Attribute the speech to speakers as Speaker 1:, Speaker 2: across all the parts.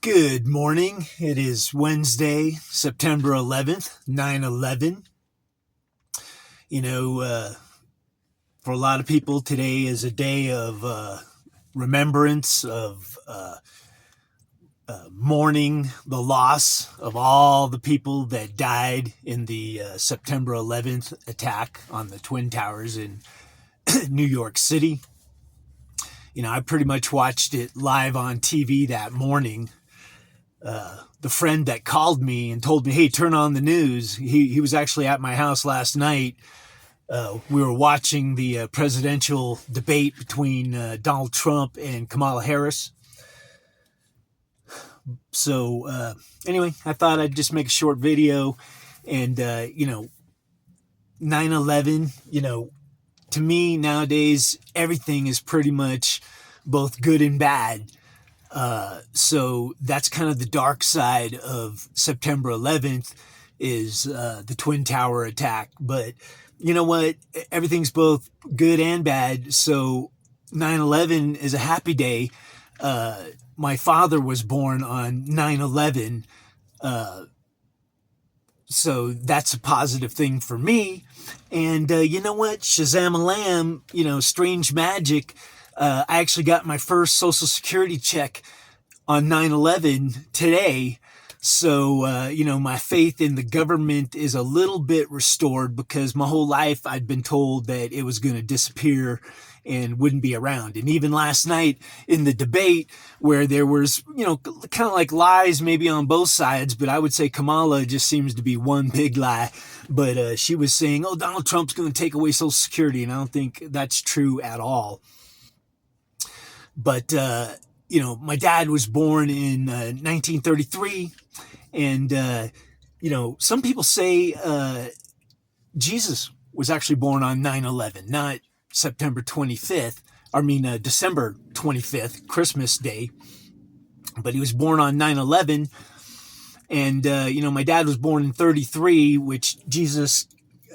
Speaker 1: Good morning. It is Wednesday, September 11th, 9/11. You know, for a lot of people, today is a day of remembrance, of mourning the loss of all the people that died in the September 11th attack on the Twin Towers in New York City. I pretty much watched it live on TV that morning. The friend that called me and told me, hey, turn on the news, he was actually at my house last night. We were watching the presidential debate between Donald Trump and Kamala Harris. So anyway, I thought I'd just make a short video. And, 9/11, to me nowadays, everything is pretty much both good and bad. So that's kind of the dark side of September 11th is the Twin Tower attack. But you know what? Everything's both good and bad. So 9/11 is a happy day. My father was born on 9/11. So that's a positive thing for me. And you know what? Shazam-a-lam, strange magic. I actually got my first Social Security check on 9/11 today. So, my faith in the government is a little bit restored because my whole life I'd been told that it was going to disappear and wouldn't be around. And even last night in the debate where there was, kind of like lies maybe on both sides, but I would say Kamala just seems to be one big lie. But she was saying, oh, Donald Trump's going to take away Social Security. And I don't think that's true at all. But, my dad was born in 1933. And, some people say Jesus was actually born on 9/11, not September 25th. December 25th, Christmas Day. But he was born on 9/11. And, my dad was born in 33, which Jesus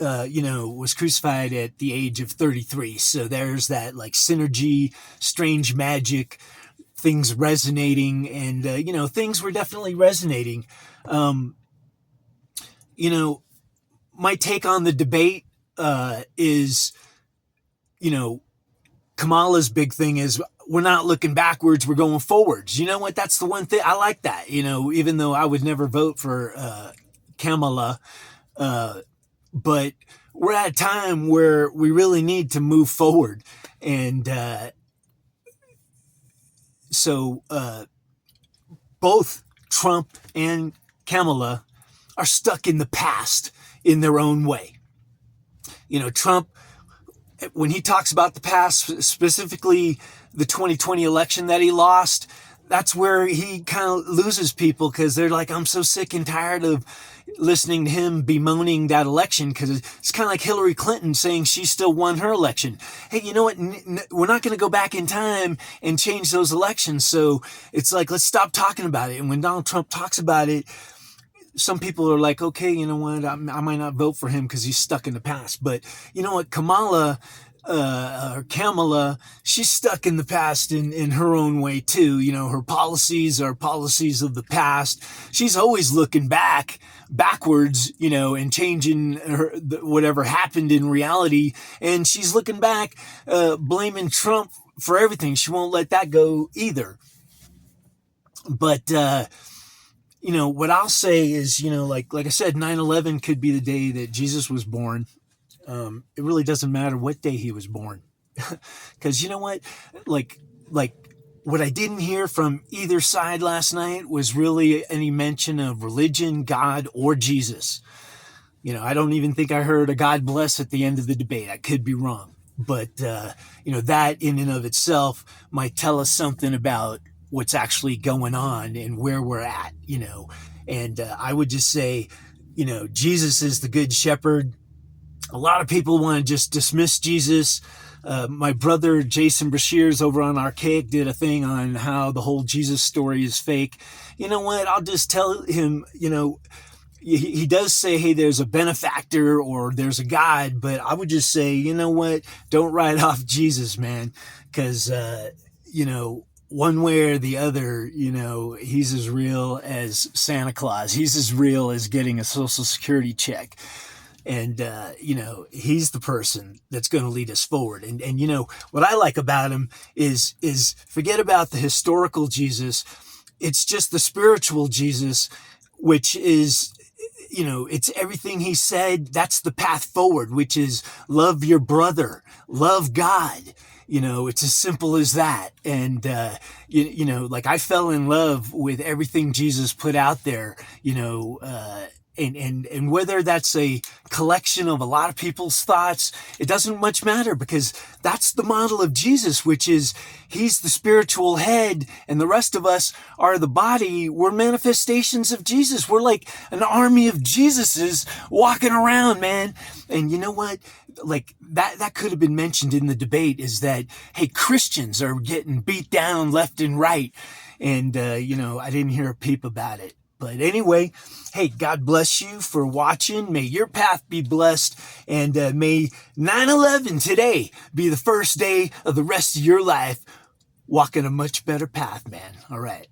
Speaker 1: was crucified at the age of 33. So there's that like synergy, strange magic, things resonating, and, things were definitely resonating. My take on the debate is, Kamala's big thing is we're not looking backwards, we're going forwards. You know what? That's the one thing I like that, even though I would never vote for Kamala, but we're at a time where we really need to move forward. And so both Trump and Kamala are stuck in the past in their own way. Trump, when he talks about the past, specifically the 2020 election that he lost, that's where he kind of loses people because they're like, I'm so sick and tired of listening to him bemoaning that election, because it's kind of like Hillary Clinton saying she still won her election. Hey, you know what? We're not going to go back in time and change those elections. So it's like, let's stop talking about it. And when Donald Trump talks about it, some people are like, okay, you know what? I might not vote for him because he's stuck in the past. But you know what? Kamala, she's stuck in the past in her own way too. Her policies are policies of the past. She's always looking backwards, and changing whatever happened in reality. And she's looking back, blaming Trump for everything. She won't let that go either. But, what I'll say is, like I said, 9/11 could be the day that Jesus was born. It really doesn't matter what day he was born. Because you know what? Like what I didn't hear from either side last night was really any mention of religion, God, or Jesus. I don't even think I heard a God bless at the end of the debate. I could be wrong. But, that in and of itself might tell us something about what's actually going on and where we're at, And I would just say, Jesus is the good shepherd. A lot of people want to just dismiss Jesus. My brother, Jason Brashears over on Archaic, did a thing on how the whole Jesus story is fake. You know what? I'll just tell him, he does say, hey, there's a benefactor or there's a God, but I would just say, you know what? Don't write off Jesus, man. Because, one way or the other, he's as real as Santa Claus. He's as real as getting a Social Security check. And, he's the person that's going to lead us forward. And, what I like about him is forget about the historical Jesus. It's just the spiritual Jesus, which is, it's everything he said. That's the path forward, which is love your brother, love God. It's as simple as that. And, like I fell in love with everything Jesus put out there, and whether that's a collection of a lot of people's thoughts, it doesn't much matter, because that's the model of Jesus, which is he's the spiritual head and the rest of us are the body. We're manifestations of Jesus. We're like an army of Jesuses walking around, man. And you know what? Like that could have been mentioned in the debate, is that, hey, Christians are getting beat down left and right. And, I didn't hear a peep about it. But anyway, hey, God bless you for watching. May your path be blessed. And may 9/11 today be the first day of the rest of your life walking a much better path, man. All right.